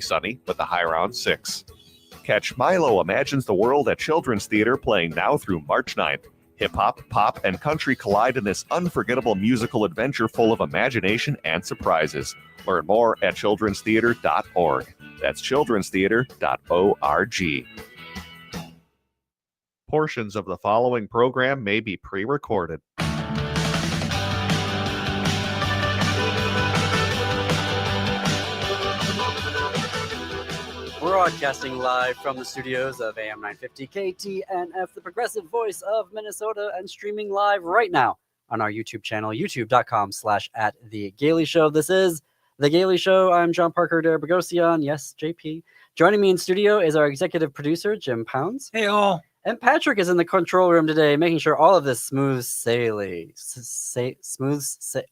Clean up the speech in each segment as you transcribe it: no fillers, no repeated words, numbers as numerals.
sunny with a high around 6. Catch Milo Imagines the World at Children's Theater playing now through March 9th. Hip-hop, pop, and country collide in this unforgettable musical adventure full of imagination and surprises. Learn more at childrenstheater.org. That's childrenstheater.org. Portions of the following program may be pre-recorded. Broadcasting live from the studios of AM 950 KTNF, the progressive voice of Minnesota, and streaming live right now on our YouTube channel, youtube.com/@TheGailey Show. This is The Gailey Show. I'm John Parker Derabogosian. Yes, JP. Joining me in studio is our executive producer, Jim Pounds. Hey, all. And Patrick is in the control room today, making sure all of this smooth sailing.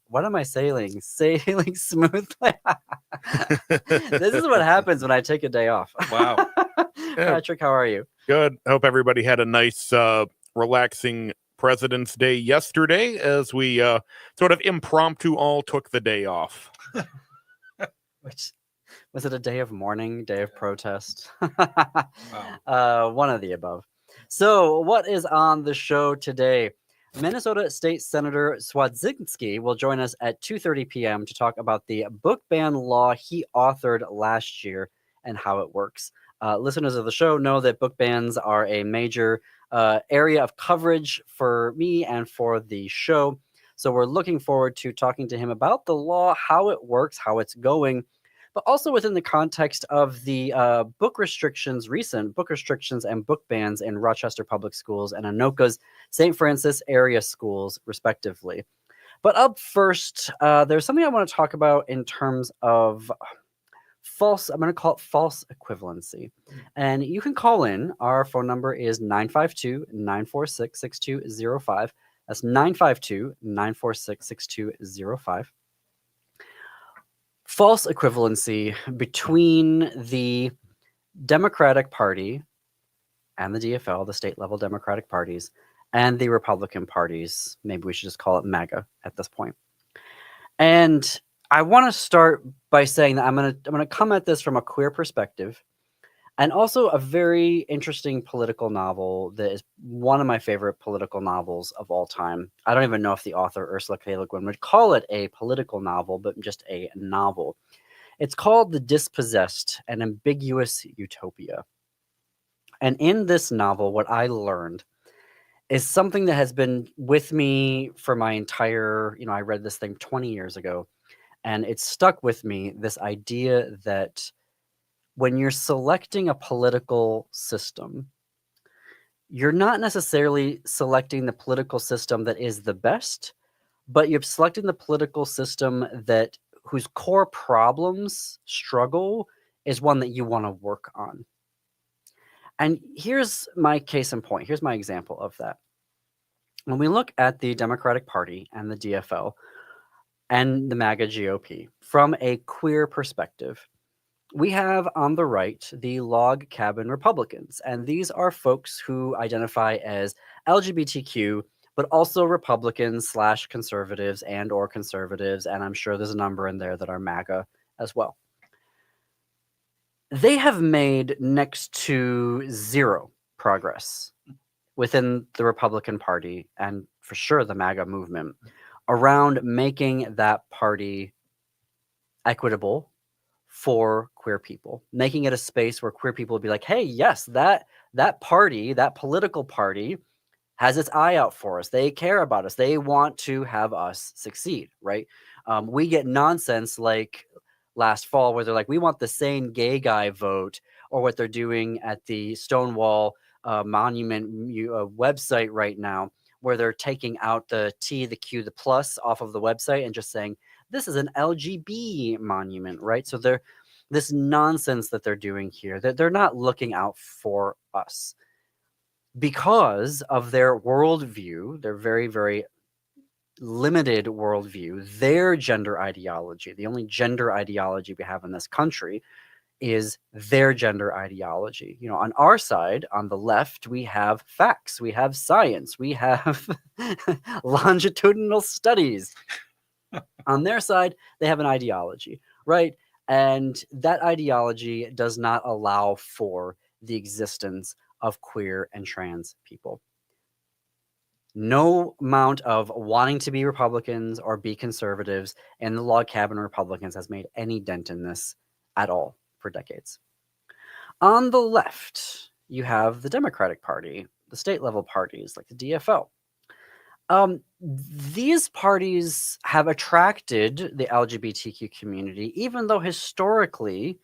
What am I sailing? Sailing smoothly. This is what happens when I take a day off. Wow. Patrick, how are you? Good. I hope everybody had a nice, relaxing President's Day yesterday as we sort of impromptu all took the day off. Which was it, a day of mourning, day of protest? Wow. One of the above. So what is on the show today? Minnesota State Senator Cwodzinski will join us at 2:30 p.m. to talk about the book ban law he authored last year and how it works. Listeners of the show know that book bans are a major area of coverage for me and for the show. So we're looking forward to talking to him about the law, how it works, how it's going, but also within the context of the recent book restrictions and book bans in Rochester Public Schools and Anoka's St. Francis area schools, respectively. But up first, there's something I want to talk about in terms of I'm going to call it false equivalency. And you can call in. Our phone number is 952-946-6205. That's 952-946-6205. False equivalency between the Democratic Party and the DFL, the state level Democratic parties, and the Republican parties. Maybe we should just call it MAGA at this point. And I want to start by saying that I'm going to come at this from a queer perspective, and also a very interesting political novel that is one of my favorite political novels of all time. I don't even know if the author, Ursula K. Le Guin, would call it a political novel, but just a novel. It's called The Dispossessed, an Ambiguous Utopia. And in this novel, what I learned is something that has been with me for my entire, I read this thing 20 years ago, and it's stuck with me, this idea that when you're selecting a political system, you're not necessarily selecting the political system that is the best, but you're selecting the political system whose core problems struggle is one that you want to work on. And here's my case in point. Here's my example of that. When we look at the Democratic Party and the DFL and the MAGA GOP from a queer perspective, we have on the right the log cabin Republicans, and these are folks who identify as LGBTQ, but also Republicans / conservatives or conservatives, and I'm sure there's a number in there that are MAGA as well. They have made next to zero progress within the Republican Party, and for sure the MAGA movement, around making that party equitable for queer people, making it a space where queer people would be like, hey, yes, that party, that political party has its eye out for us. They care about us. They want to have us succeed, right? We get nonsense like last fall where they're like, we want the sane gay guy vote, or what they're doing at the Stonewall Monument website right now, where they're taking out the T, the Q, the plus off of the website and just saying, this is an LGB monument, right? So this nonsense that they're doing here, that they're not looking out for us because of their worldview, their very, very limited worldview, their gender ideology. The only gender ideology we have in this country is their gender ideology. On our side, on the left, we have facts, we have science, we have longitudinal studies. On their side, they have an ideology, right? And that ideology does not allow for the existence of queer and trans people. No amount of wanting to be Republicans or be conservatives and the log cabin Republicans has made any dent in this at all for decades. On the left, you have the Democratic Party, the state level parties like the DFL. These parties have attracted the LGBTQ community, even though historically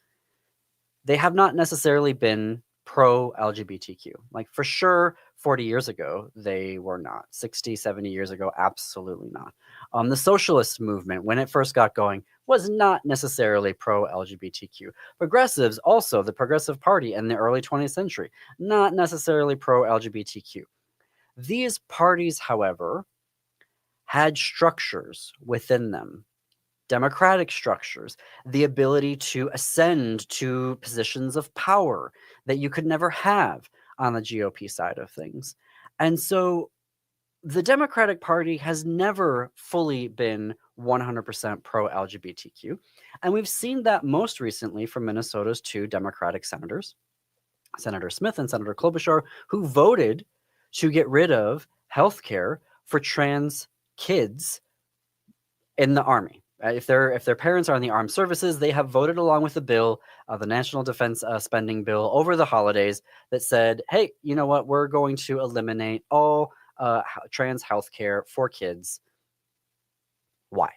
they have not necessarily been pro-LGBTQ. Like for sure, 40 years ago, they were not. 60, 70 years ago, absolutely not. The socialist movement, when it first got going, was not necessarily pro-LGBTQ. Progressives, also the Progressive Party in the early 20th century, not necessarily pro-LGBTQ. These parties, however, had structures within them, democratic structures, the ability to ascend to positions of power that you could never have on the GOP side of things. And so the Democratic Party has never fully been 100% pro-LGBTQ. And we've seen that most recently from Minnesota's two Democratic senators, Senator Smith and Senator Klobuchar, who voted to get rid of health care for trans kids in the Army. If their parents are in the armed services, they have voted along with the bill, the National Defense Spending Bill, over the holidays that said, hey, you know what? We're going to eliminate all trans health care for kids. Why?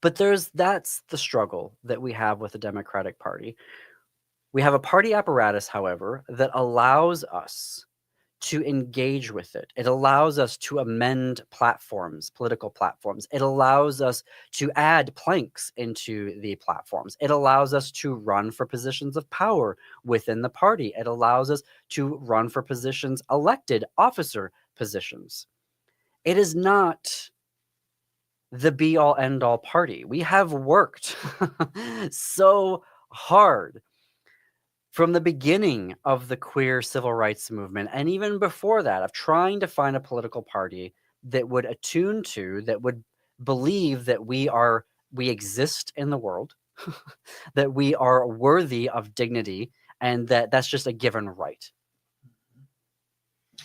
But that's the struggle that we have with the Democratic Party. We have a party apparatus, however, that allows us to engage with it. It allows us to amend platforms, political platforms. It allows us to add planks into the platforms. It allows us to run for positions of power within the party. It allows us to run for positions, elected officer positions. It is not the be-all, end-all party. We have worked so hard from the beginning of the queer civil rights movement, and even before that, of trying to find a political party that would attune to, that would believe that we exist in the world, that we are worthy of dignity, and that's just a given right.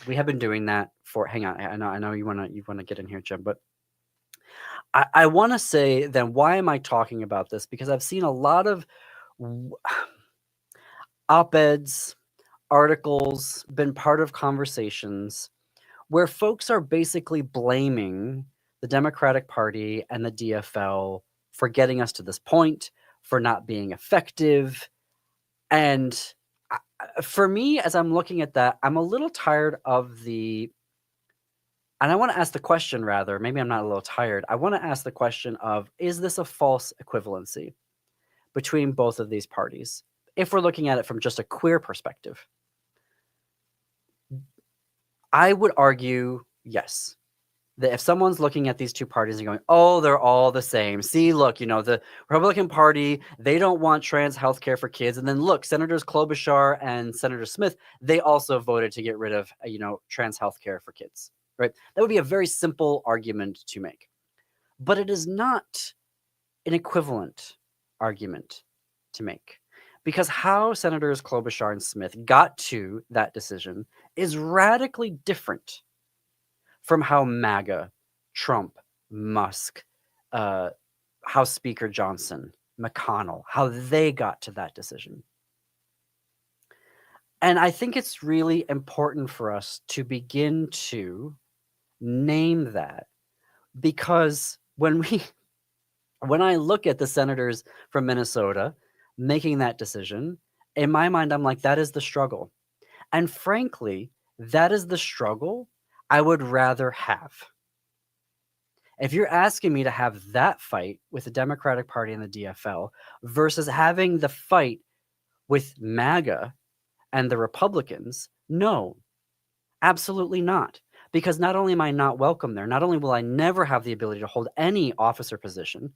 We have been doing that for. Hang on, I know you wanna get in here, Jim, but I want to say then, why am I talking about this? Because I've seen a lot of op-eds, articles, been part of conversations where folks are basically blaming the Democratic Party and the DFL for getting us to this point, for not being effective. And for me, as I'm looking at that, I'm a little tired of and I want to ask the question, rather, maybe I'm not a little tired. I want to ask the question of, is this a false equivalency between both of these parties? If we're looking at it from just a queer perspective, I would argue yes. That if someone's looking at these two parties and going, oh, they're all the same. See, look, the Republican Party, they don't want trans health care for kids. And then look, Senators Klobuchar and Senator Smith, they also voted to get rid of, trans health care for kids, right? That would be a very simple argument to make. But it is not an equivalent argument to make. Because how Senators Klobuchar and Smith got to that decision is radically different from how MAGA, Trump, Musk, House Speaker Johnson, McConnell, how they got to that decision. And I think it's really important for us to begin to name that, because when I look at the senators from Minnesota making that decision, in my mind, I'm like, that is the struggle. And frankly, that is the struggle I would rather have. If you're asking me to have that fight with the Democratic Party and the DFL versus having the fight with MAGA and the Republicans, no, absolutely not. Because not only am I not welcome there, not only will I never have the ability to hold any officer position,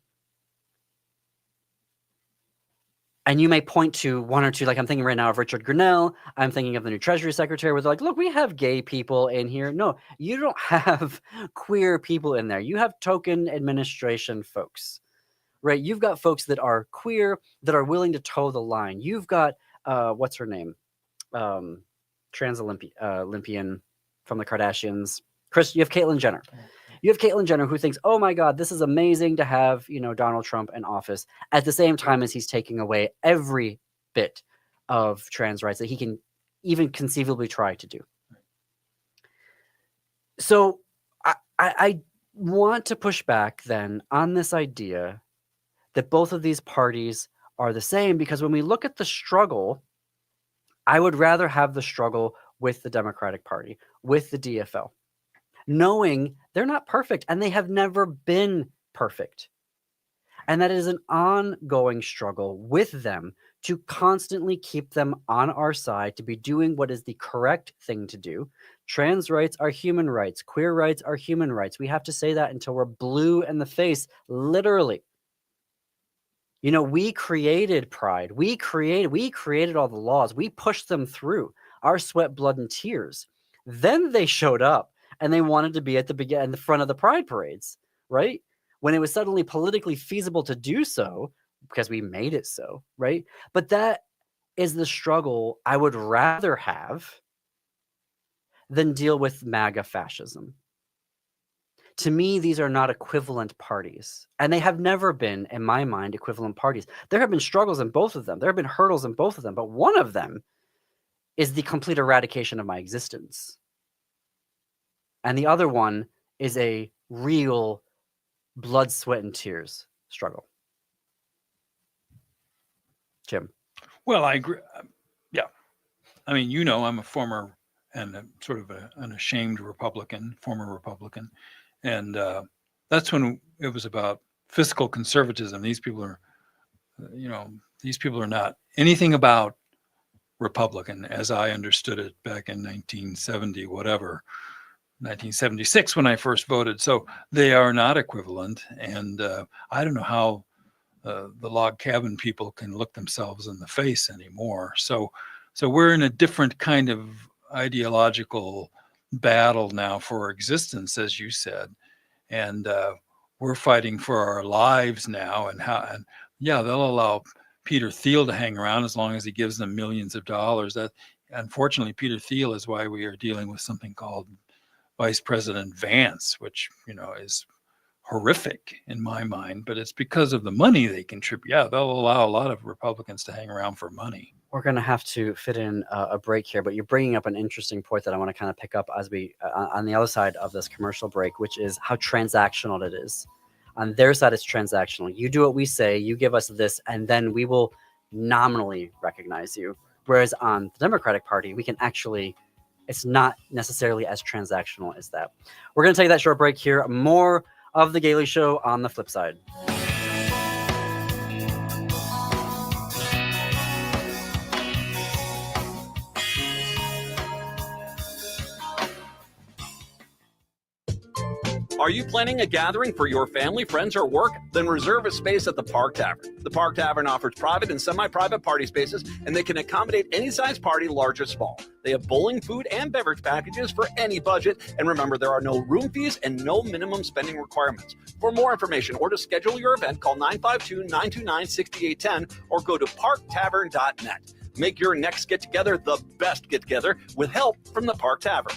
and you may point to one or two, like I'm thinking right now of Richard Grinnell. I'm thinking of the new Treasury Secretary, where they're like, look, we have gay people in here. No, you don't have queer people in there. You have token administration folks. right? You've got folks that are queer that are willing to toe the line. You've got, what's her name? Trans Olympian from the Kardashians. Chris, you have Caitlyn Jenner. You have Caitlyn Jenner who thinks, oh my God, this is amazing to have, Donald Trump in office at the same time as he's taking away every bit of trans rights that he can even conceivably try to do. So I want to push back then on this idea that both of these parties are the same, because when we look at the struggle, I would rather have the struggle with the Democratic Party, with the DFL, knowing they're not perfect and they have never been perfect. And that is an ongoing struggle with them to constantly keep them on our side, to be doing what is the correct thing to do. Trans rights are human rights. Queer rights are human rights. We have to say that until we're blue in the face, literally. We created Pride. We created all the laws. We pushed them through our sweat, blood, and tears. Then they showed up and they wanted to be at the front of the Pride parades, right? When it was suddenly politically feasible to do so, because we made it so, right? But that is the struggle I would rather have than deal with MAGA fascism. To me, these are not equivalent parties, and they have never been, in my mind, equivalent parties. There have been struggles in both of them. There have been hurdles in both of them, but one of them is the complete eradication of my existence. And the other one is a real blood, sweat, and tears struggle. Jim. Well, I agree. Yeah. I mean, I'm a former and sort of an ashamed former Republican. And that's when it was about fiscal conservatism. These people are not anything about Republican as I understood it back in 1976 when I first voted. So they are not equivalent. And I don't know how the log cabin people can look themselves in the face anymore. So we're in a different kind of ideological battle now for existence, as you said, and we're fighting for our lives now. And they'll allow Peter Thiel to hang around as long as he gives them millions of dollars. That, unfortunately, Peter Thiel is why we are dealing with something called Vice President Vance, which is horrific in my mind, but it's because of the money they contribute. Yeah, they'll allow a lot of Republicans to hang around for money. We're going to have to fit in a break here, but you're bringing up an interesting point that I want to kind of pick up as we on the other side of this commercial break, which is how transactional it is. On their side, it's transactional. You do what we say, you give us this, and then we will nominally recognize you. Whereas on the Democratic Party, we can actually, it's not necessarily as transactional as that. We're going to take that short break here. More of The Gailey Show on the flip side. Are you planning a gathering for your family, friends, or work? Then reserve a space at the Park Tavern. The Park Tavern offers private and semi-private party spaces, and they can accommodate any size party, large or small. They have bowling, food, and beverage packages for any budget. And remember, there are no room fees and no minimum spending requirements. For more information or to schedule your event, call 952-929-6810 or go to parktavern.net. Make your next get-together the best get-together with help from the Park Tavern.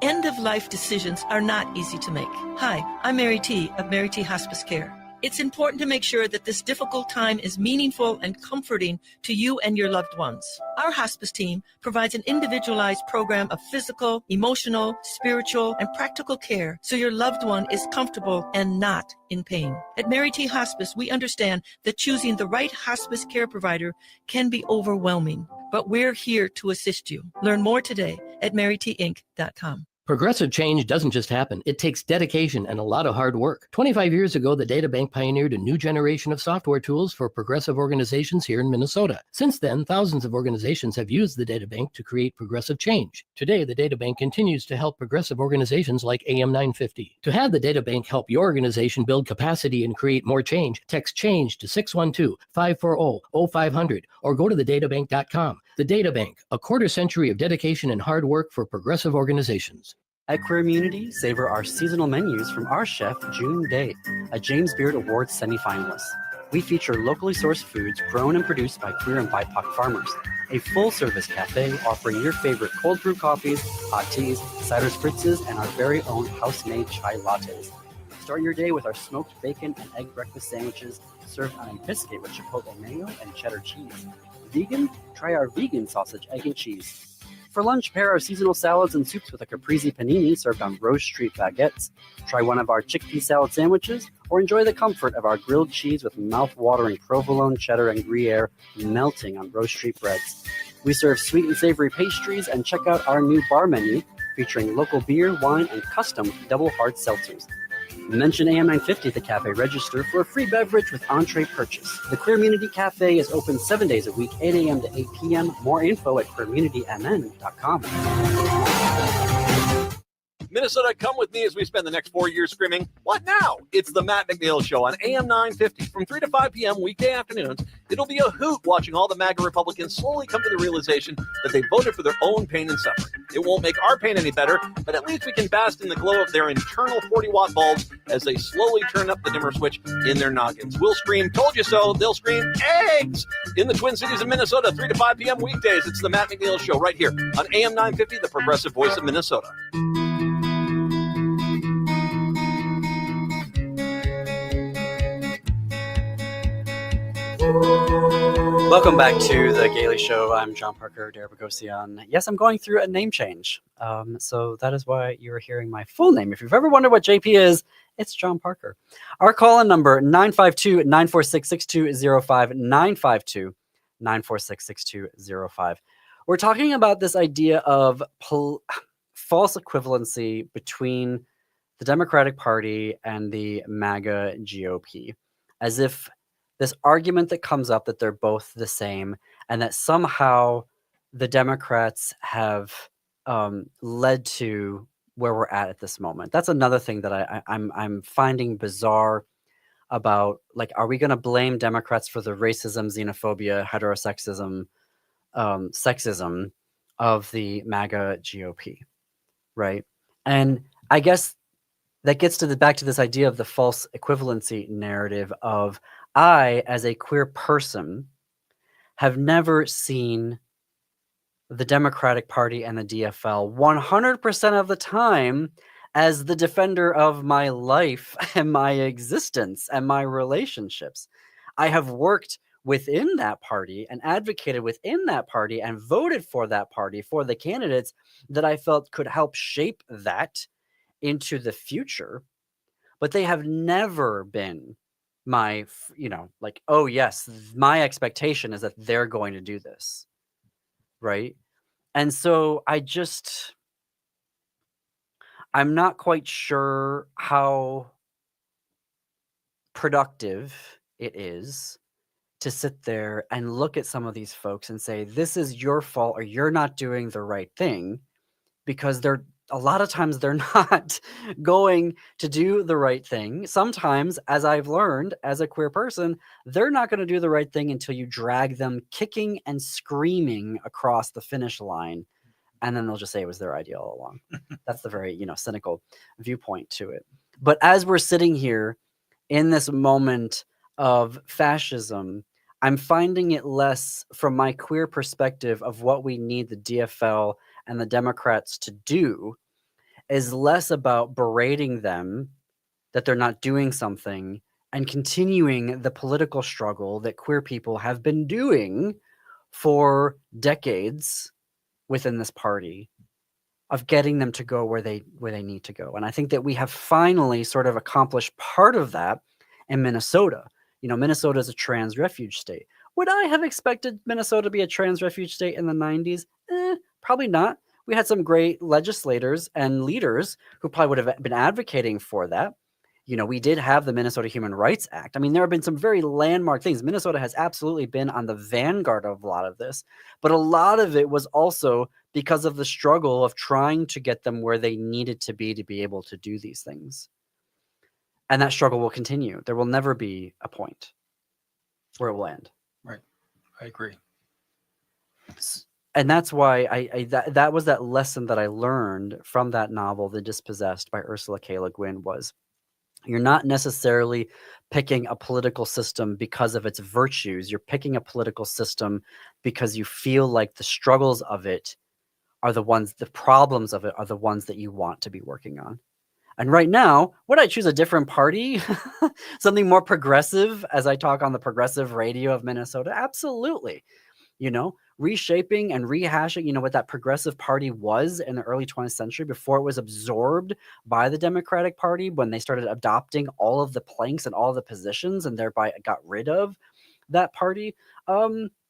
End-of-life decisions are not easy to make. Hi, I'm Mary T. of Mary T. Hospice Care. It's important to make sure that this difficult time is meaningful and comforting to you and your loved ones. Our hospice team provides an individualized program of physical, emotional, spiritual, and practical care so your loved one is comfortable and not in pain. At Mary T. Hospice, we understand that choosing the right hospice care provider can be overwhelming, but we're here to assist you. Learn more today at marytinc.com. Progressive change doesn't just happen. It takes dedication and a lot of hard work. 25 years ago, the DataBank pioneered a new generation of software tools for progressive organizations here in Minnesota. Since then, thousands of organizations have used the DataBank to create progressive change. Today, the DataBank continues to help progressive organizations like AM 950. To have the DataBank help your organization build capacity and create more change, text CHANGE to 612-540-0500 or go to thedatabank.com. The DataBank, a quarter century of dedication and hard work for progressive organizations. At Queermunity, savor our seasonal menus from our chef, June Day, a James Beard Awards semifinalist. We feature locally sourced foods grown and produced by queer and BIPOC farmers. A full-service cafe offering your favorite cold brew coffees, hot teas, cider spritzes, and our very own house-made chai lattes. Start your day with our smoked bacon and egg breakfast sandwiches served on a biscuit with chipotle mayo and cheddar cheese. Vegan? Try our vegan sausage, egg, and cheese. For lunch, pair our seasonal salads and soups with a caprese panini served on Rose Street baguettes. Try one of our chickpea salad sandwiches, or enjoy the comfort of our grilled cheese with mouth-watering provolone, cheddar, and Gruyere melting on Rose Street breads. We serve sweet and savory pastries, and check out our new bar menu featuring local beer, wine, and custom double hard seltzers. Mention AM 950 at the cafe register for a free beverage with entree purchase. The Queermunity Cafe is open 7 days a week, 8 a.m. to 8 p.m. More info at queermunitymn.com. Minnesota, come with me as we spend the next 4 years screaming, what now? It's the Matt McNeil Show on AM 950 from 3 to 5 p.m. weekday afternoons. It'll be a hoot watching all the MAGA Republicans slowly come to the realization that they voted for their own pain and suffering. It won't make our pain any better, but at least we can bask in the glow of their internal 40-watt bulbs as they slowly turn up the dimmer switch in their noggins. We'll scream, told you so. They'll scream, eggs! In the Twin Cities of Minnesota, 3 to 5 p.m. weekdays. It's the Matt McNeil Show right here on AM 950, the progressive voice of Minnesota. Welcome back to the Gailey Show. I'm John Parker, Dara Bogosian. Yes, I'm going through a name change. So that is why you're hearing my full name. If you've ever wondered what JP is, it's John Parker. Our call-in number, 952-946-6205, 952-946-6205. We're talking about this idea of false equivalency between the Democratic Party and the MAGA GOP, as if this argument that comes up that they're both the same and that somehow the Democrats have led to where we're at this moment. That's another thing that I'm finding bizarre about, like, are we going to blame Democrats for the racism, xenophobia, heterosexism, sexism of the MAGA GOP, right? And I guess that gets to back to this idea of the false equivalency narrative of, I, as a queer person, have never seen the Democratic Party and the DFL 100% of the time as the defender of my life and my existence and my relationships. I have worked within that party and advocated within that party and voted for that party for the candidates that I felt could help shape that into the future. But they have never been my, like, oh yes, my expectation is that they're going to do this, right? And so I'm not quite sure how productive it is to sit there and look at some of these folks and say, this is your fault or you're not doing the right thing, because a lot of times they're not going to do the right thing. Sometimes, as I've learned as a queer person, they're not going to do the right thing until you drag them kicking and screaming across the finish line. And then they'll just say it was their idea all along. That's the very, cynical viewpoint to it. But as we're sitting here in this moment of fascism, I'm finding it less from my queer perspective of what we need the DFL and the Democrats to do, is less about berating them that they're not doing something and continuing the political struggle that queer people have been doing for decades within this party, of getting them to go where they need to go. And I think that we have finally sort of accomplished part of that in Minnesota. Minnesota is a trans refuge state. Would I have expected Minnesota to be a trans refuge state in the 90s? Probably not. We had some great legislators and leaders who probably would have been advocating for that. We did have the Minnesota Human Rights Act. I mean, there have been some very landmark things. Minnesota has absolutely been on the vanguard of a lot of this, but a lot of it was also because of the struggle of trying to get them where they needed to be able to do these things. And that struggle will continue. There will never be a point where it will end. Right. I agree. And that's why that was that lesson that I learned from that novel, The Dispossessed by Ursula K. Le Guin, was you're not necessarily picking a political system because of its virtues. You're picking a political system because you feel like the struggles of it are the problems of it are the ones that you want to be working on. And right now, would I choose a different party? Something more progressive as I talk on the progressive radio of Minnesota? Absolutely. Reshaping and rehashing, what that progressive party was in the early 20th century before it was absorbed by the Democratic Party, when they started adopting all of the planks and all the positions and thereby got rid of that party.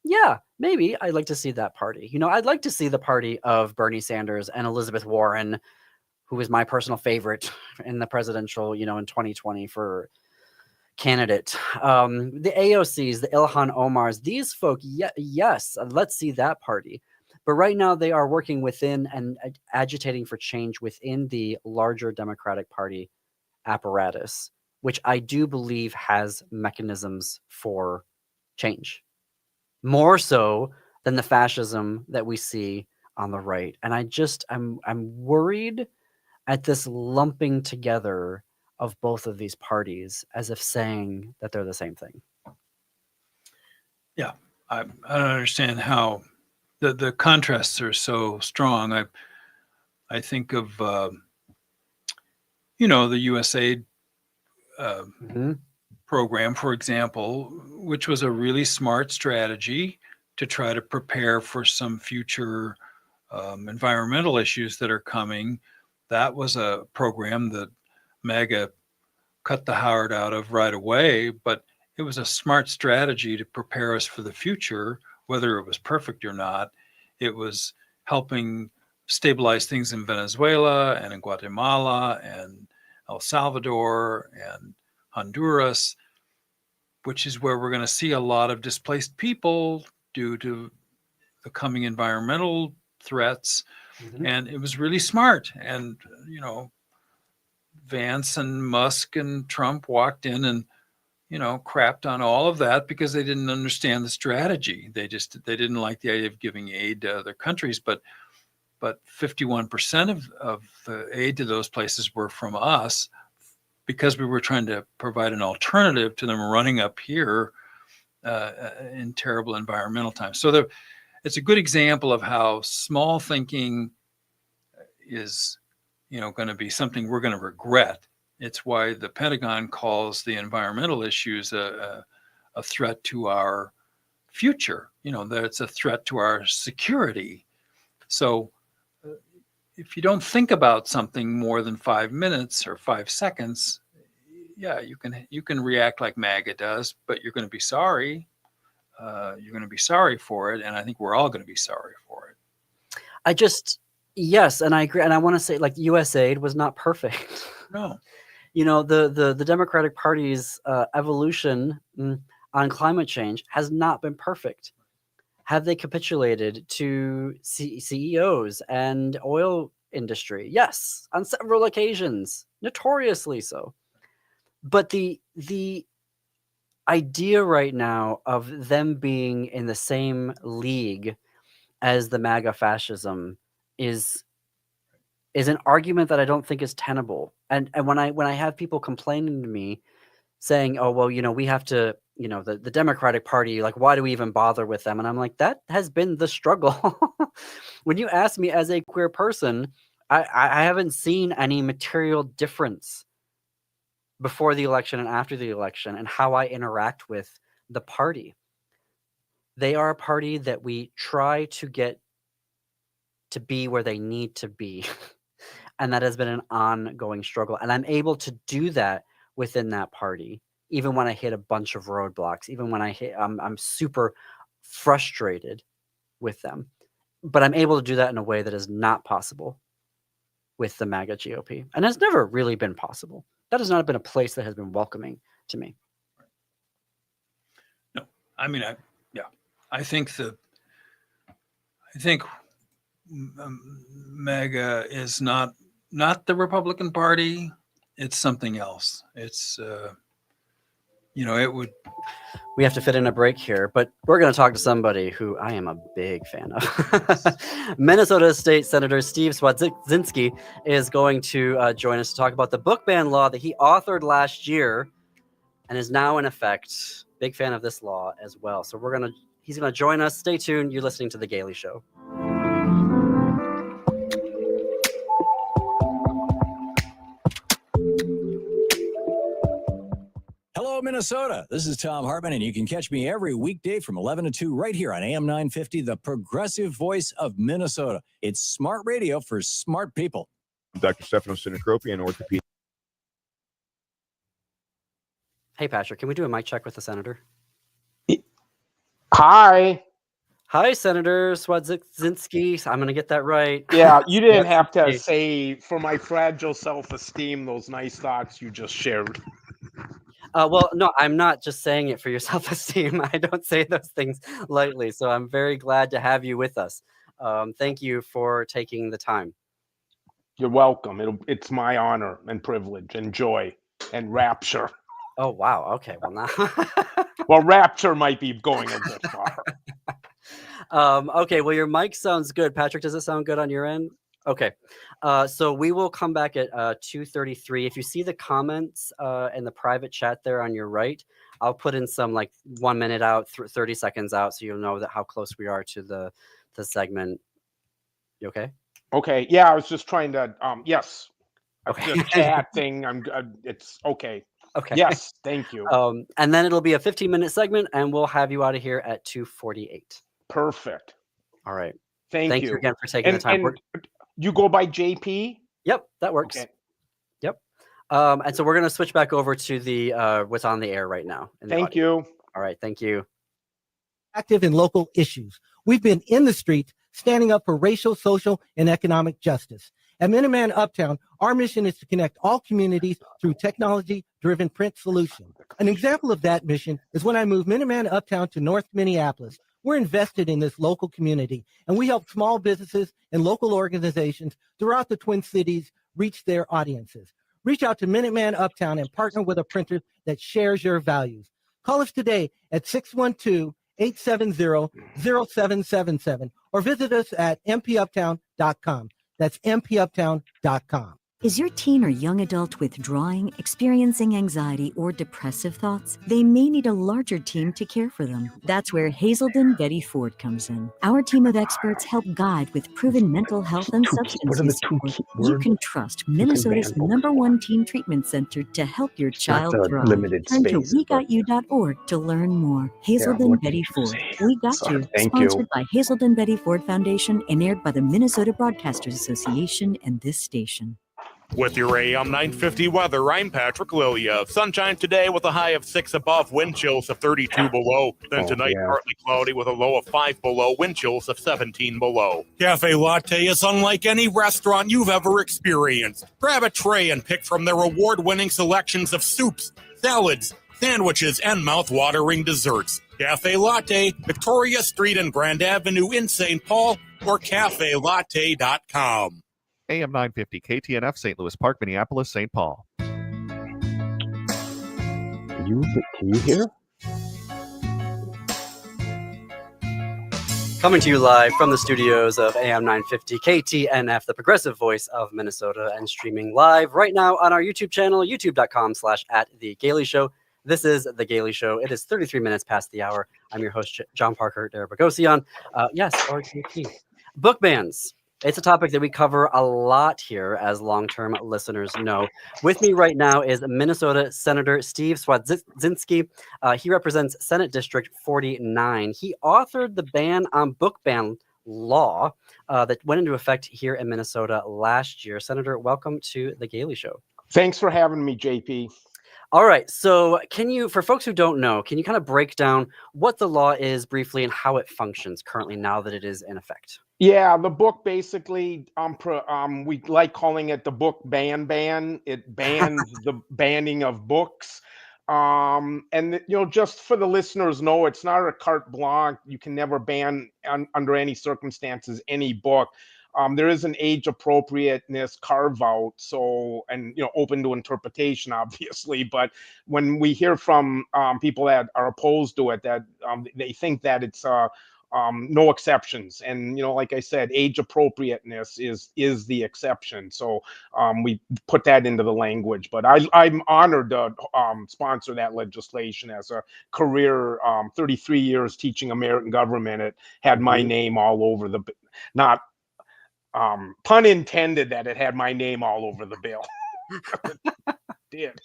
Yeah, maybe I'd like to see that party. I'd like to see the party of Bernie Sanders and Elizabeth Warren, who is my personal favorite in the presidential, in 2020 for candidate. The AOCs, the Ilhan Omars, these folk, yes, let's see that party. But right now they are working within and agitating for change within the larger Democratic Party apparatus, which I do believe has mechanisms for change, more so than the fascism that we see on the right. And I'm worried at this lumping together of both of these parties as if saying that they're the same thing. Yeah, I don't understand how the contrasts are so strong. I think of the USAID program, for example, which was a really smart strategy to try to prepare for some future environmental issues that are coming. That was a program that MAGA cut the heart out of right away, but it was a smart strategy to prepare us for the future, whether it was perfect or not. It was helping stabilize things in Venezuela and in Guatemala and El Salvador and Honduras, which is where we're going to see a lot of displaced people due to the coming environmental threats. And it was really smart. And, Vance and Musk and Trump walked in and, crapped on all of that because they didn't understand the strategy. They didn't like the idea of giving aid to other countries, but 51% of the aid to those places were from us because we were trying to provide an alternative to them running up here in terrible environmental times. So it's a good example of how small thinking is, going to be something we're going to regret. It's why the Pentagon calls the environmental issues a threat to our future. That it's a threat to our security. So if you don't think about something more than 5 minutes or 5 seconds, yeah, you can react like MAGA does, but you're going to be sorry. You're going to be sorry for it, and I think we're all going to be sorry for it. Yes, and I agree. And I want to say, like, USAID was not perfect. No. The Democratic Party's evolution on climate change has not been perfect. Have they capitulated to CEOs and oil industry? Yes, on several occasions, notoriously so. But the idea right now of them being in the same league as the MAGA fascism is an argument that I don't think is tenable. And when I have people complaining to me saying, oh, well, we have to, the Democratic Party, like, why do we even bother with them? And I'm like, that has been the struggle. When you ask me as a queer person, I haven't seen any material difference before the election and after the election and how I interact with the party. They are a party that we try to get to be where they need to be. And that has been an ongoing struggle. And I'm able to do that within that party, even when I hit a bunch of roadblocks, even when I'm super frustrated with them. But I'm able to do that in a way that is not possible with the MAGA GOP. And has never really been possible. That has not been a place that has been welcoming to me. No, I mean, I think MAGA is not the Republican Party. It's something else. It's it would. We have to fit in a break here, but we're going to talk to somebody who I am a big fan of. Minnesota State Senator Steve Cwodzinski is going to join us to talk about the book ban law that he authored last year and is now in effect. Big fan of this law as well. So he's going to join us. Stay tuned. You're listening to The Gailey Show. Hello, Minnesota. This is Tom Hartman, and you can catch me every weekday from 11 to 2 right here on AM 950, the progressive voice of Minnesota. It's smart radio for smart people. Dr. Stefano Sinacropi, an orthopedic. Hey, Patrick, can we do a mic check with the senator? Hi. Hi, Senator Cwodzinski. I'm going to get that right. Yeah, you didn't have to say, for my fragile self-esteem, those nice thoughts you just shared. Well, no, I'm not just saying it for your self-esteem. I don't say those things lightly. So I'm very glad to have you with us. Thank you for taking the time. You're welcome. It's my honor and privilege and joy and rapture. Oh, wow. Okay. Well, now. Well, rapture might be going a bit far. Okay. Well, your mic sounds good. Patrick, does it sound good on your end? Okay. So we will come back at 2:33. If you see the comments in the private chat there on your right, I'll put in some 1 minute out, 30 seconds out, so you'll know that how close we are to the segment. You okay? Okay. Yeah, I was just trying to. Yes. Okay. The chat thing. It's okay. Okay. Yes. Thank you. And then it'll be a 15-minute segment, and we'll have you out of here at 2:48. Perfect. All right. Thank you again for taking the time. You go by JP? Yep, that works. Okay. Yep. And so we're going to switch back over to the what's on the air right now. Thank you. All right. Thank you. Active in local issues. We've been in the streets standing up for racial, social, and economic justice. At Minuteman Uptown, our mission is to connect all communities through technology-driven print solutions. An example of that mission is when I moved Minuteman Uptown to North Minneapolis. We're invested in this local community, and we help small businesses and local organizations throughout the Twin Cities reach their audiences. Reach out to Minuteman Uptown and partner with a printer that shares your values. Call us today at 612-870-0777 or visit us at mpuptown.com. That's mpuptown.com. Is your teen or young adult withdrawing, experiencing anxiety, or depressive thoughts? They may need a larger team to care for them. That's where Hazelden Betty Ford comes in. Our team of experts help guide with proven mental health and substance use support. You can trust Minnesota's #1 teen treatment center to help your child thrive. Turn to WeGotYou.org to learn more. Hazelden Betty Ford. We Got You. Sponsored by Hazelden Betty Ford Foundation and aired by the Minnesota Broadcasters Association and this station. With your AM 950 weather, I'm Patrick Lilya. Sunshine today with a high of 6 above, wind chills of 32 below. Then tonight, partly cloudy with a low of 5 below, wind chills of 17 below. Cafe Latte is unlike any restaurant you've ever experienced. Grab a tray and pick from their award-winning selections of soups, salads, sandwiches, and mouth-watering desserts. Cafe Latte, Victoria Street and Grand Avenue in St. Paul, or cafelatte.com. AM 950 KTNF, St. Louis Park, Minneapolis, St. Paul. Can you hear? Coming to you live from the studios of AM 950 KTNF, the progressive voice of Minnesota, and streaming live right now on our YouTube channel, youtube.com/@TheGailey Show. This is The Gailey Show. It is 33 minutes past the hour. I'm your host, John Parker Derabagosian. Yes, RGP. Book bans. It's a topic that we cover a lot here, as long-term listeners know. With me right now is Minnesota Senator Steve Cwodzinski. He represents Senate District 49. He authored the ban on book ban law that went into effect here in Minnesota last year. Senator, welcome to The Gailey Show. Thanks for having me, JP. All right. So can you, for folks who don't know, can you kind of break down what the law is briefly and how it functions currently now that it is in effect? Yeah, the book basically, we like calling it the book ban. It bans the banning of books. And just for the listeners know, it's not a carte blanche. You can never ban under any circumstances any book. there is an age appropriateness carve out. So, and open to interpretation, obviously. But when we hear from people that are opposed to it, that they think that it's no exceptions, and like I said, age appropriateness is the exception. So we put that into the language. But I'm honored to sponsor that legislation. As a career, 33 years teaching American government, it had my name all over the, not pun intended, that it had my name all over the bill. It did.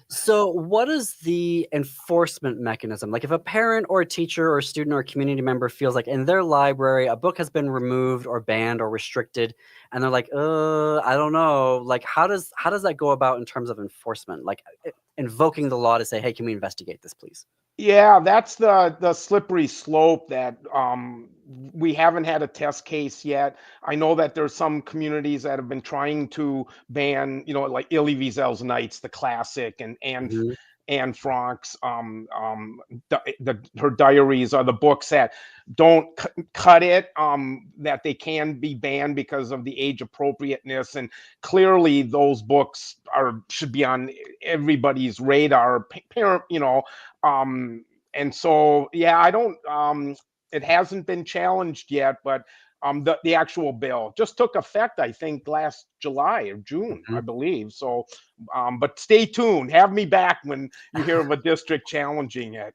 So what is the enforcement mechanism? Like if a parent or a teacher or a student or a community member feels like in their library a book has been removed or banned or restricted, and they're like, I don't know, like how does that go about in terms of enforcement? Like invoking the law to say, hey, can we investigate this, please? Yeah, that's the slippery slope that we haven't had a test case yet. I know that there's some communities that have been trying to ban, like Elie Wiesel's Nights, the classic, and Anne Frank's her diaries are the books that don't cut it, that they can be banned because of the age appropriateness, and clearly those books should be on everybody's radar, parent, and so yeah, I don't it hasn't been challenged yet, but the actual bill just took effect, I think, last July or June, I believe. So, but stay tuned. Have me back when you hear of a district challenging it.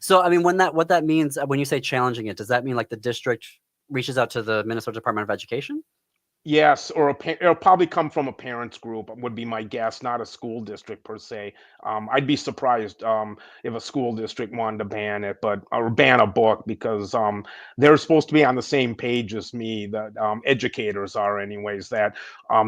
So, I mean, what that means when you say challenging it, does that mean like the district reaches out to the Minnesota Department of Education? Yes, or it'll probably come from a parents group, would be my guess, not a school district per se. I'd be surprised if a school district wanted to ban it, or ban a book, because they're supposed to be on the same page as me. The educators are, anyways. That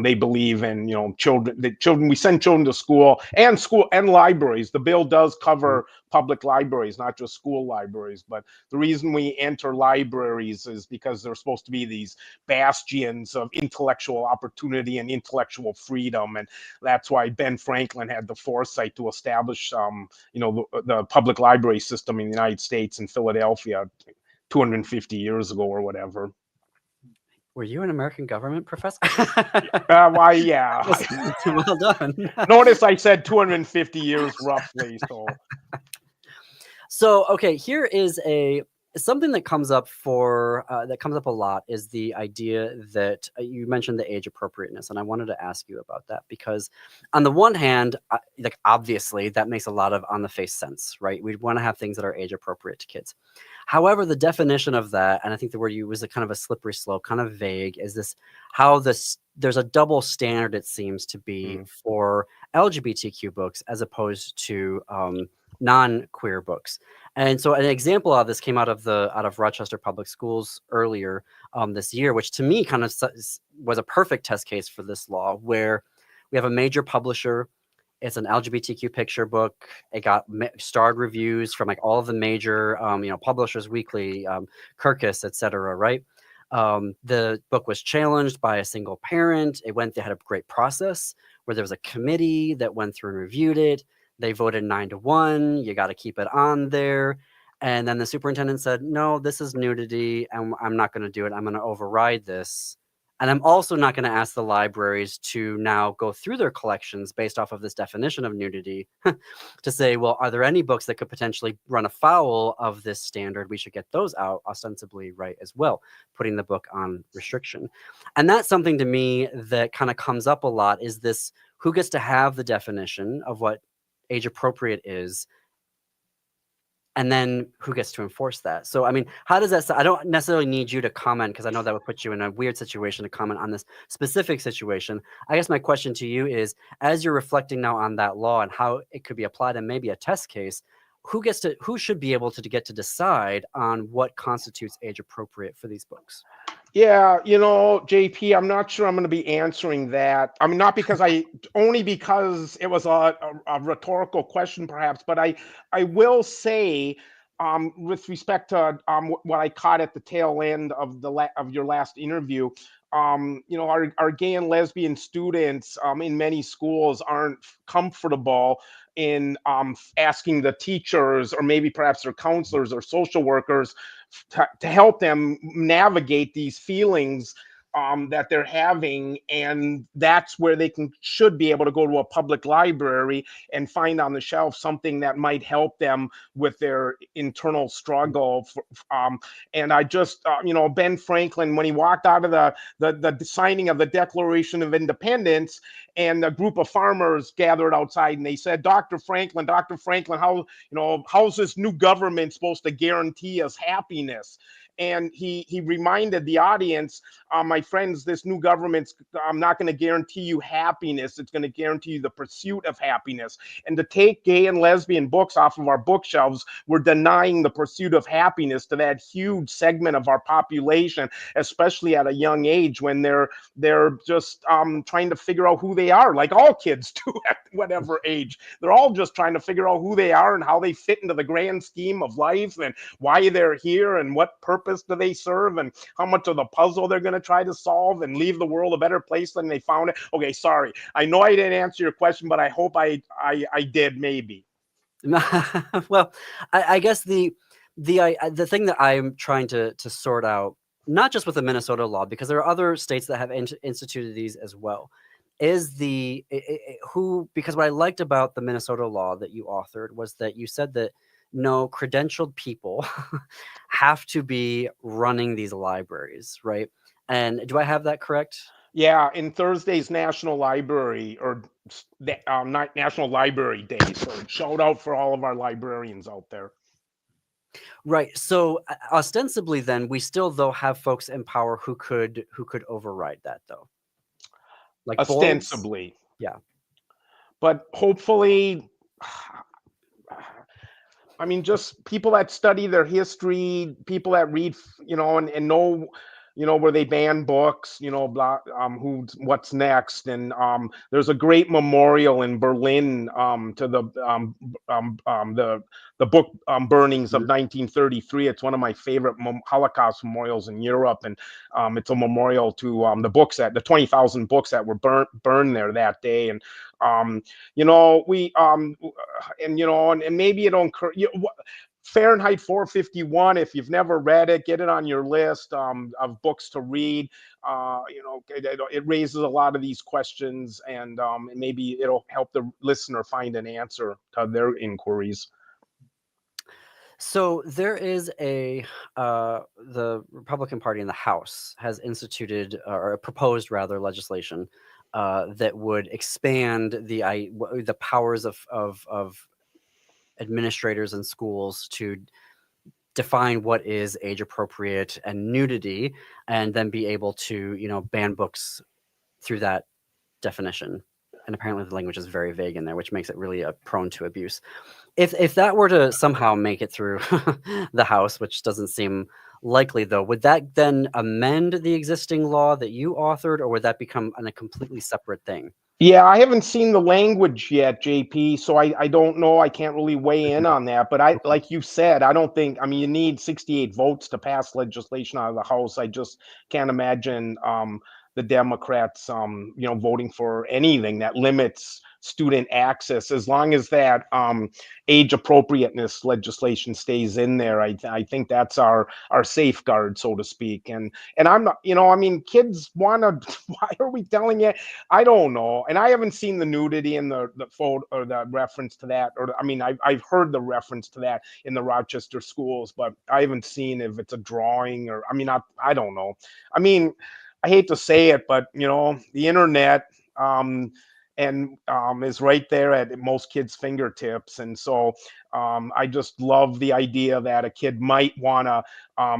they believe in children. We send children to school and libraries. The bill does cover public libraries, not just school libraries. But the reason we enter libraries is because they're supposed to be these bastions of intellectual opportunity and intellectual freedom, and that's why Ben Franklin had the foresight to establish the public library system in the United States in Philadelphia 250 years ago or whatever. Were you an American government professor? Why, yeah. Well done. Notice I said 250 years roughly. So okay, here is something that comes up a lot is the idea that you mentioned the age appropriateness, and I wanted to ask you about that because, on the one hand, like obviously that makes a lot of on the face sense, right? We want to have things that are age appropriate to kids. However, the definition of that, and I think the word you was a kind of a slippery slope, kind of vague, is there's a double standard, it seems to be, for LGBTQ books as opposed to non-queer books. And so an example of this came out of Rochester Public Schools earlier this year, which to me kind of was a perfect test case for this law, where we have a major publisher. It's an LGBTQ picture book. It got starred reviews from like all of the major Publishers Weekly, Kirkus, etc. Right? The book was challenged by a single parent. They had a great process where there was a committee that went through and reviewed it. They voted 9-1. You got to keep it on there. And then the superintendent said, no, this is nudity, and I'm not going to do it. I'm going to override this. And I'm also not going to ask the libraries to now go through their collections based off of this definition of nudity to say, well, are there any books that could potentially run afoul of this standard? We should get those out ostensibly right as well, putting the book on restriction. And that's something to me that kind of comes up a lot, is this, who gets to have the definition of what age appropriate is, and then who gets to enforce that? So, I mean, how does that, I don't necessarily need you to comment, because I know that would put you in a weird situation to comment on this specific situation. I guess my question to you is, as you're reflecting now on that law and how it could be applied in maybe a test case, who should be able to get to decide on what constitutes age appropriate for these books? Yeah, JP, I'm not sure I'm going to be answering that. I mean, not because only because it was a rhetorical question, perhaps, but I will say with respect to what I caught at the tail end of of your last interview, our gay and lesbian students in many schools aren't comfortable in asking the teachers or maybe perhaps their counselors or social workers to help them navigate these feelings that they're having, and that's where they should be able to go to a public library and find on the shelf something that might help them with their internal struggle. And I just, Ben Franklin, when he walked out of the signing of the Declaration of Independence, and a group of farmers gathered outside, and they said, Dr. Franklin, how's this new government supposed to guarantee us happiness? And he reminded the audience, my friends, this new government's not going to guarantee you happiness. It's going to guarantee you the pursuit of happiness. And to take gay and lesbian books off of our bookshelves, we're denying the pursuit of happiness to that huge segment of our population, especially at a young age when they're just trying to figure out who they are, like all kids do at whatever age. They're all just trying to figure out who they are and how they fit into the grand scheme of life and why they're here and what purpose do they serve and how much of the puzzle they're going to try to solve and leave the world a better place than they found it. Okay, sorry. I know I didn't answer your question, but I hope I did, maybe. Well, I guess the thing that I'm trying to sort out, not just with the Minnesota law, because there are other states that have instituted these as well, is because what I liked about the Minnesota law that you authored was that you said that no credentialed people have to be running these libraries, right? And do I have that correct? Yeah, in Thursday's National Library or National Library Day. So shout out for all of our librarians out there. Right. So ostensibly, then we still though have folks in power who could override that though. Like ostensibly, boards? Yeah. But hopefully, I mean, just people that study their history, people that read, and know, where they ban books, what's next. And there's a great memorial in Berlin to the book burnings of 1933. It's one of my favorite Holocaust memorials in Europe, and it's a memorial to the 20,000 books that were burned there that day. And and maybe it'll encourage Fahrenheit 451. If you've never read it, get it on your list of books to read. It raises a lot of these questions, and maybe it'll help the listener find an answer to their inquiries. So there is the Republican Party in the House has instituted or proposed rather legislation that would expand the powers of administrators and schools to define what is age appropriate and nudity, and then be able to ban books through that definition. And apparently the language is very vague in there, which makes it really prone to abuse. If that were to somehow make it through the House, which doesn't seem likely though, would that then amend the existing law that you authored, or would that become a completely separate thing? Yeah, I haven't seen the language yet, JP, so I don't know. I can't really weigh in on that. But like you said, I don't think, you need 68 votes to pass legislation out of the House. I just can't imagine the Democrats, voting for anything that limits student access, as long as that age appropriateness legislation stays in there. I think that's our safeguard, so to speak. And I'm not, kids want to. Why are we telling you? I don't know. And I haven't seen the nudity in the photo or the reference to that. Or I've heard the reference to that in the Rochester schools, but I haven't seen if it's a drawing or. I don't know. I hate to say it, but the internet is right there at most kids' fingertips, and so I just love the idea that a kid might want to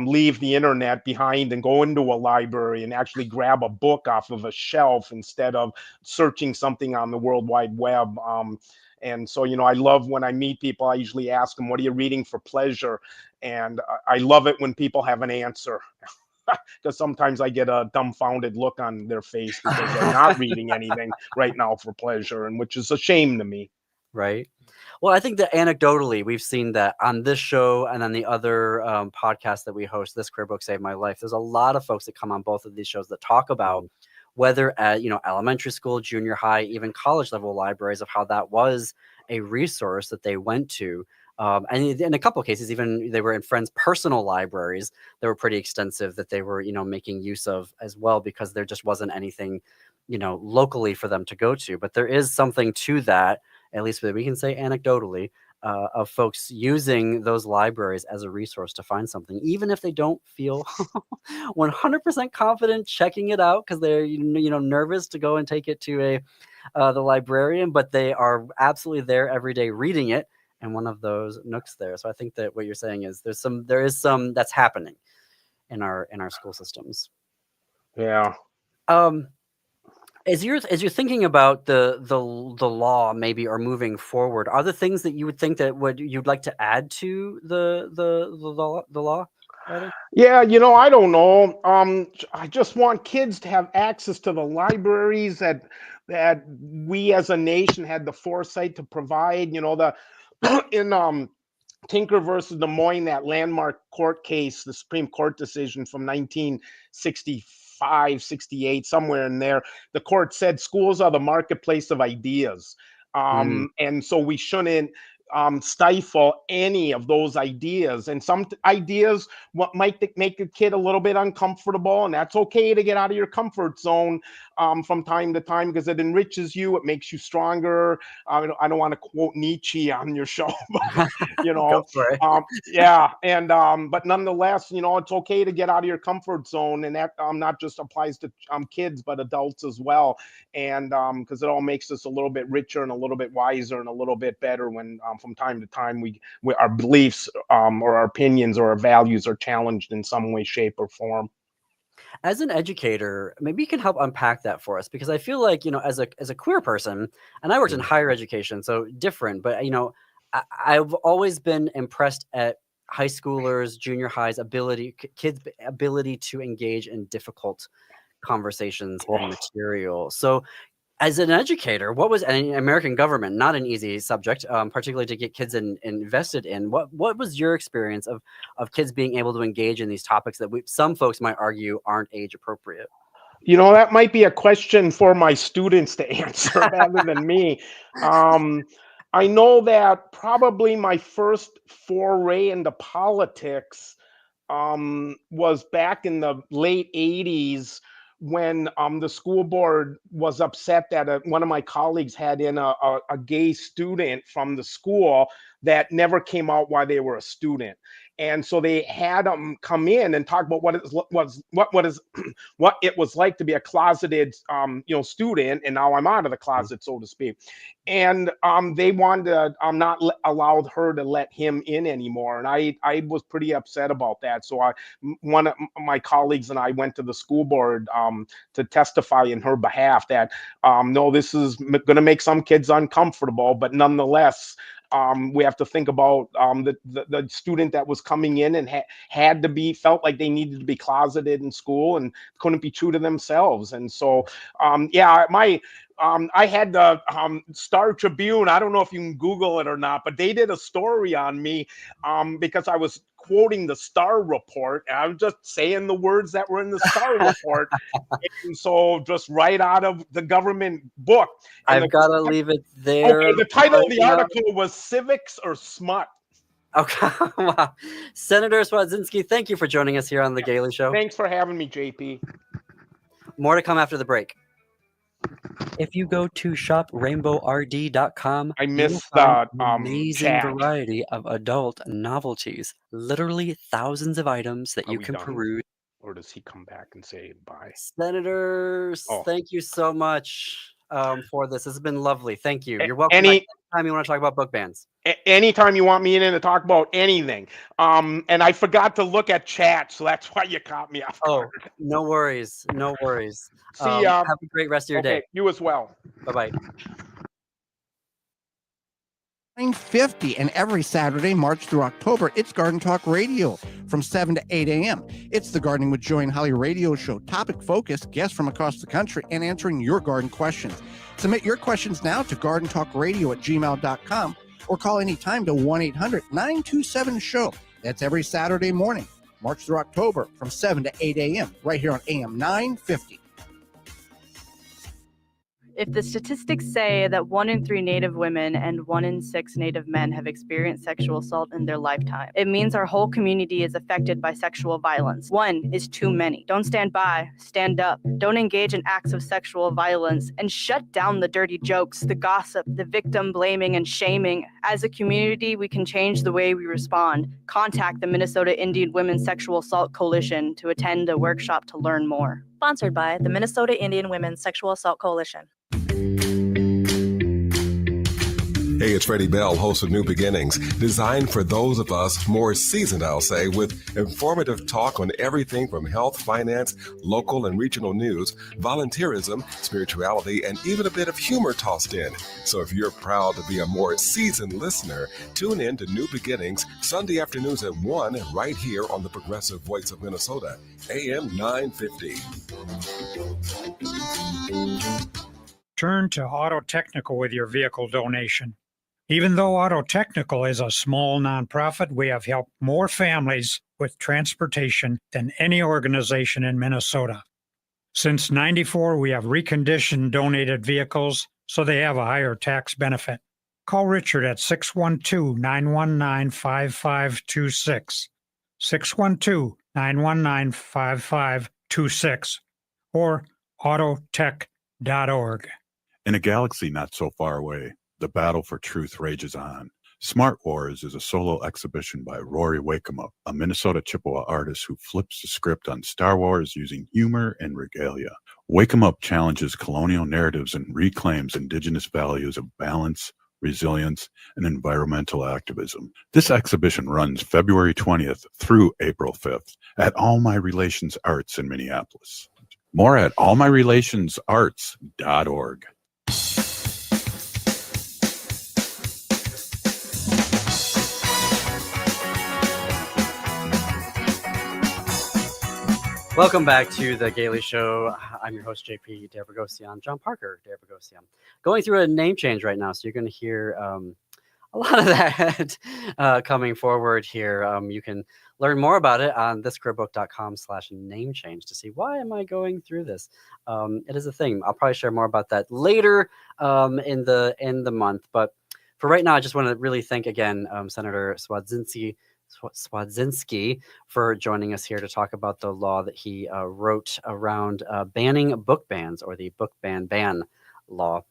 leave the internet behind and go into a library and actually grab a book off of a shelf instead of searching something on the World Wide Web. And so, I love when I meet people, I usually ask them, what are you reading for pleasure? And I love it when people have an answer. Because sometimes I get a dumbfounded look on their face because they're not reading anything right now for pleasure, and which is a shame to me. right? Well, I think that anecdotally, we've seen that on this show and on the other podcasts that we host, This Queer Book Saved My Life. There's a lot of folks that come on both of these shows that talk about whether at elementary school, junior high, even college level libraries, of how that was a resource that they went to. And in a couple of cases, even they were in friends' personal libraries that were pretty extensive that they were, making use of as well, because there just wasn't anything, locally for them to go to. But there is something to that, at least we can say anecdotally, of folks using those libraries as a resource to find something, even if they don't feel 100% confident checking it out because they're nervous to go and take it to the librarian, but they are absolutely there every day reading it. And one of those nooks there. So I think that what you're saying is there is some that's happening in our school systems. Yeah. As you're thinking about the law maybe, or moving forward, are there things that you would think that you'd like to add to the law? Rather? Yeah, I don't know. I just want kids to have access to the libraries that we as a nation had the foresight to provide. In Tinker versus Des Moines, that landmark court case, the Supreme Court decision from 1965, 68, somewhere in there, the court said schools are the marketplace of ideas. And so we shouldn't stifle any of those ideas. And some ideas might make a kid a little bit uncomfortable, and that's okay to get out of your comfort zone from time to time, because it enriches you, it makes you stronger. I don't want to quote Nietzsche on your show, but, Go for it. yeah. And but nonetheless, it's okay to get out of your comfort zone, and that not just applies to kids but adults as well. And because it all makes us a little bit richer and a little bit wiser and a little bit better when from time to time we our beliefs or our opinions or our values are challenged in some way, shape, or form. As an educator, maybe you can help unpack that for us, because I feel like, as a queer person, and I worked in higher education, so different, but I've always been impressed at high schoolers, junior highs kids' ability to engage in difficult conversations and material. So as an educator, what was an American government, not an easy subject, particularly to get kids invested in. What was your experience of kids being able to engage in these topics that some folks might argue aren't age appropriate? That might be a question for my students to answer rather than me. I know that probably my first foray into politics was back in the late 80s, when the school board was upset that one of my colleagues had in a gay student from the school that never came out why they were a student. And so they had them come in and talk about what it was like to be a closeted student, and now I'm out of the closet, so to speak. And they wanted to not allowed her to let him in anymore, and I was pretty upset about that. So one of my colleagues and I went to the school board to testify in her behalf that no, this is going to make some kids uncomfortable, but nonetheless, we have to think about the student that was coming in and felt like they needed to be closeted in school and couldn't be true to themselves. And so, I had the Star Tribune. I don't know if you can Google it or not, but they did a story on me because I was quoting the Star Report. And I was just saying the words that were in the Star Report. And so just right out of the government book. And I've got to leave it there. Okay, the title of the article was Civics or Smut. Okay. Wow. Senator Cwodzinski, thank you for joining us here on The Gailey Show. Thanks for having me, JP. More to come after the break. If you go to shoprainbowrd.com, I missed the amazing variety of adult novelties. Literally thousands of items that you can peruse. Or does he come back and say bye? Senators, thank you so much for this. This has been lovely. Thank you. You're welcome. Anytime you want to talk about book bans. Anytime you want me in to talk about anything. And I forgot to look at chat, so that's why you caught me off guard. No worries. No worries. See ya. Have a great rest of your day. You as well. Bye-bye. 9:50, and every Saturday, March through October, it's Garden Talk Radio. from 7 to 8 a.m. It's the Gardening with Joy and Holly radio show, topic focused, guests from across the country, and answering your garden questions. Submit your questions now to gardentalkradio@gmail.com or call anytime to 1-800-927-SHOW. That's every Saturday morning, March through October, from 7 to 8 a.m. right here on AM 950. If the statistics say that 1 in 3 Native women and 1 in 6 Native men have experienced sexual assault in their lifetime, it means our whole community is affected by sexual violence. 1 is too many. Don't stand by, stand up. Don't engage in acts of sexual violence, and shut down the dirty jokes, the gossip, the victim blaming and shaming. As a community, we can change the way we respond. Contact the Minnesota Indian Women's Sexual Assault Coalition to attend a workshop to learn more. Sponsored by the Minnesota Indian Women's Sexual Assault Coalition. Hey, it's Freddie Bell, host of New Beginnings, designed for those of us more seasoned, I'll say, with informative talk on everything from health, finance, local and regional news, volunteerism, spirituality, and even a bit of humor tossed in. So if you're proud to be a more seasoned listener, tune in to New Beginnings Sunday afternoons at 1 right here on the Progressive Voice of Minnesota, AM 950. Turn to Auto Technical with your vehicle donation. Even though Auto Technical is a small nonprofit, we have helped more families with transportation than any organization in Minnesota. Since '94, we have reconditioned donated vehicles so they have a higher tax benefit. Call Richard at 612-919-5526, 612-919-5526, or autotech.org. In a galaxy not so far away, the battle for truth rages on. Smart Wars is a solo exhibition by Rory Wakemup, a Minnesota Chippewa artist who flips the script on Star Wars using humor and regalia. Wakemup challenges colonial narratives and reclaims indigenous values of balance, resilience, and environmental activism. This exhibition runs February 20th through April 5th at All My Relations Arts in Minneapolis. More at allmyrelationsarts.org. Welcome back to the Gailey Show. I'm your host, JP Debragosian, John Parker Debragosian. Going through a name change right now, so you're going to hear a lot of that coming forward here. You can learn more about it on thiscareerbook.com/name change to see why am I going through this. It is a thing. I'll probably share more about that later in the month. But for right now, I just want to really thank again Senator Cwodzinski for joining us here to talk about the law that he wrote around banning book bans, or the book ban law.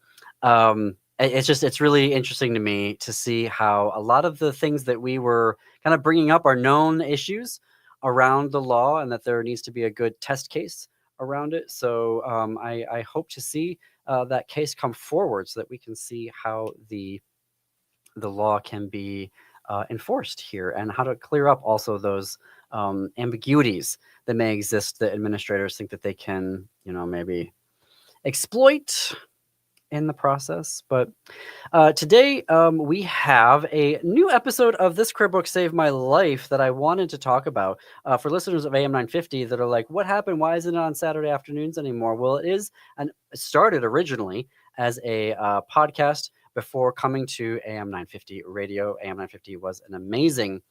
It's really interesting to me to see how a lot of the things that we were kind of bringing up are known issues around the law, and that there needs to be a good test case around it. So I hope to see that case come forward so that we can see how the law can be enforced here, and how to clear up also those ambiguities that may exist that administrators think that they can, maybe exploit in the process. But today we have a new episode of This Career Book Saved My Life that I wanted to talk about for listeners of AM 950 that are like, what happened? Why isn't it on Saturday afternoons anymore? Well, it is, and it started originally as a podcast before coming to AM 950 radio. AM 950 was an amazing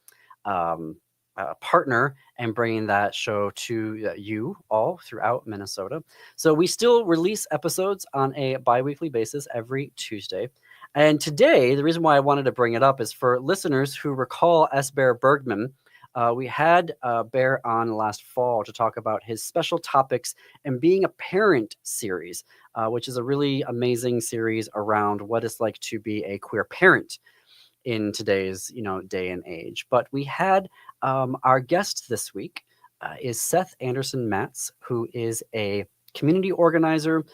partner and bringing that show to you all throughout Minnesota. So we still release episodes on a bi-weekly basis every Tuesday. And today, the reason why I wanted to bring it up is for listeners who recall S. Bear Bergman. We had Bear on last fall to talk about his special topics and being a parent series, which is a really amazing series around what it's like to be a queer parent in today's, day and age. But we had our guest this week is Seth Anderson Matz, who is a community organizer,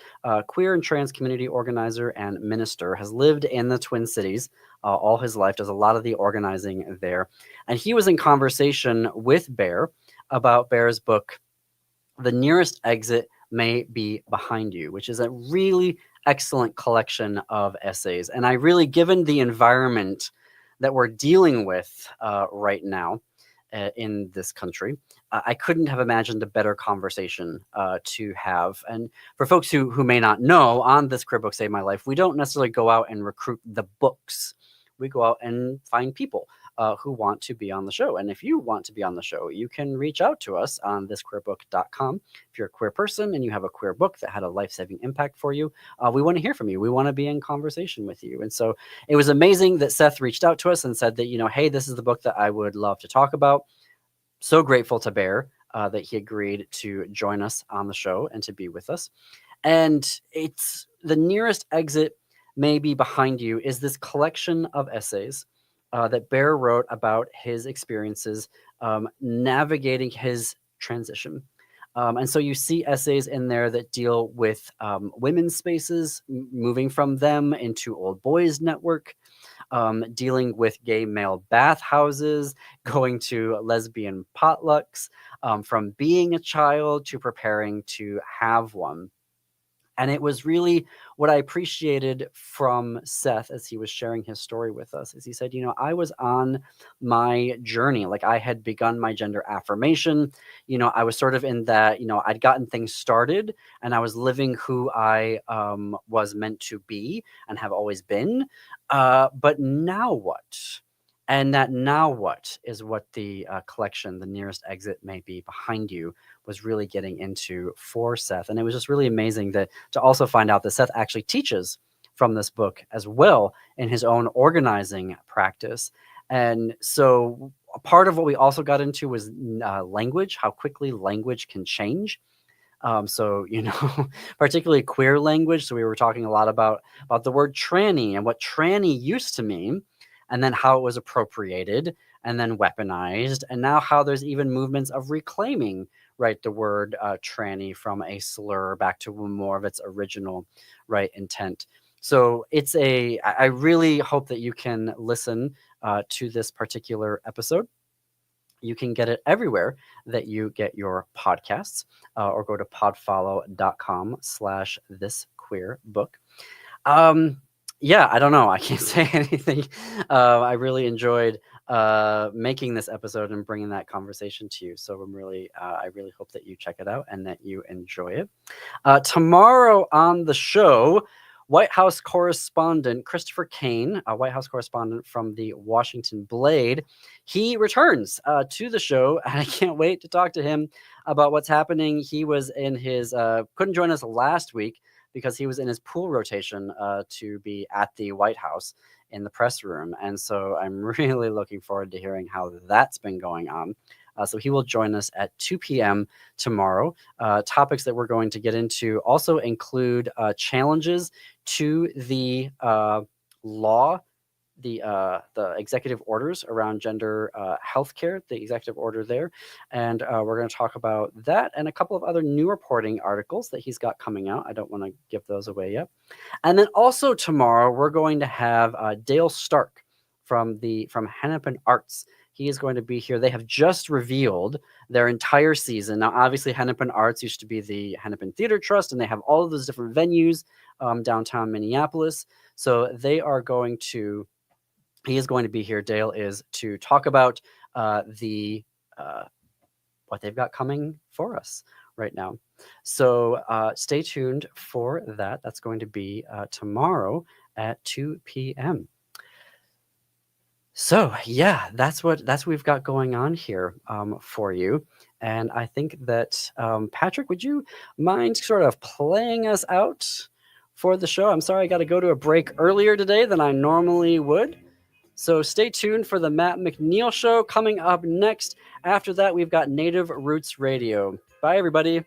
queer and trans community organizer and minister, has lived in the Twin Cities all his life, does a lot of the organizing there. And he was in conversation with Bear about Bear's book, The Nearest Exit May Be Behind You, which is a really excellent collection of essays. And I really, given the environment that we're dealing with right now, in this country. I couldn't have imagined a better conversation to have. And for folks who may not know, on this Queer Book Save My Life, we don't necessarily go out and recruit the books. We go out and find people who want to be on the show. And if you want to be on the show, you can reach out to us on thisqueerbook.com. If you're a queer person and you have a queer book that had a life-saving impact for you, we want to hear from you. We want to be in conversation with you. And so it was amazing that Seth reached out to us and said that, hey, this is the book that I would love to talk about. So grateful to Bear that he agreed to join us on the show and to be with us. And it's The Nearest Exit May Be Behind You is this collection of essays that Bear wrote about his experiences navigating his transition. And so you see essays in there that deal with women's spaces, moving from them into Old Boys Network, dealing with gay male bathhouses, going to lesbian potlucks, from being a child to preparing to have one. And it was really what I appreciated from Seth as he was sharing his story with us, is he said, I was on my journey. Like, I had begun my gender affirmation. I was sort of in that, I'd gotten things started and I was living who I was meant to be and have always been. But now what? And that now what is what the collection, The Nearest Exit May Be Behind You, was really getting into for Seth. And it was just really amazing to also find out that Seth actually teaches from this book as well in his own organizing practice. And so a part of what we also got into was language, how quickly language can change. So, particularly queer language. So we were talking a lot about the word tranny and what tranny used to mean, and then how it was appropriated and then weaponized, and now how there's even movements of reclaiming, right, the word tranny from a slur back to more of its original, right, intent. So I really hope that you can listen to this particular episode. You can get it everywhere that you get your podcasts, or go to podfollow.com/thisqueerbook. Yeah, I don't know. I can't say anything. I really enjoyed making this episode and bringing that conversation to you. So I really hope that you check it out and that you enjoy it. Tomorrow on the show, White House correspondent Christopher Kane, a White House correspondent from the Washington Blade, he returns to the show, and I can't wait to talk to him about what's happening. He was in his couldn't join us last week because he was in his pool rotation to be at the White House in the press room. And so I'm really looking forward to hearing how that's been going on. So he will join us at 2 p.m. tomorrow. Topics that we're going to get into also include challenges to the law, the executive orders around gender healthcare, the executive order there. And we're going to talk about that and a couple of other new reporting articles that he's got coming out. I don't want to give those away yet. And then also tomorrow, we're going to have Dale Stark from Hennepin Arts. He is going to be here. They have just revealed their entire season. Now, obviously, Hennepin Arts used to be the Hennepin Theater Trust, and they have all of those different venues downtown Minneapolis. So he is going to be here. Dale is to talk about what they've got coming for us right now. So stay tuned for that. That's going to be tomorrow at 2 p.m. So yeah, that's what we've got going on here for you. And I think that Patrick, would you mind sort of playing us out for the show? I'm sorry I got to go to a break earlier today than I normally would. So stay tuned for the Matt McNeil Show coming up next. After that, we've got Native Roots Radio. Bye, everybody.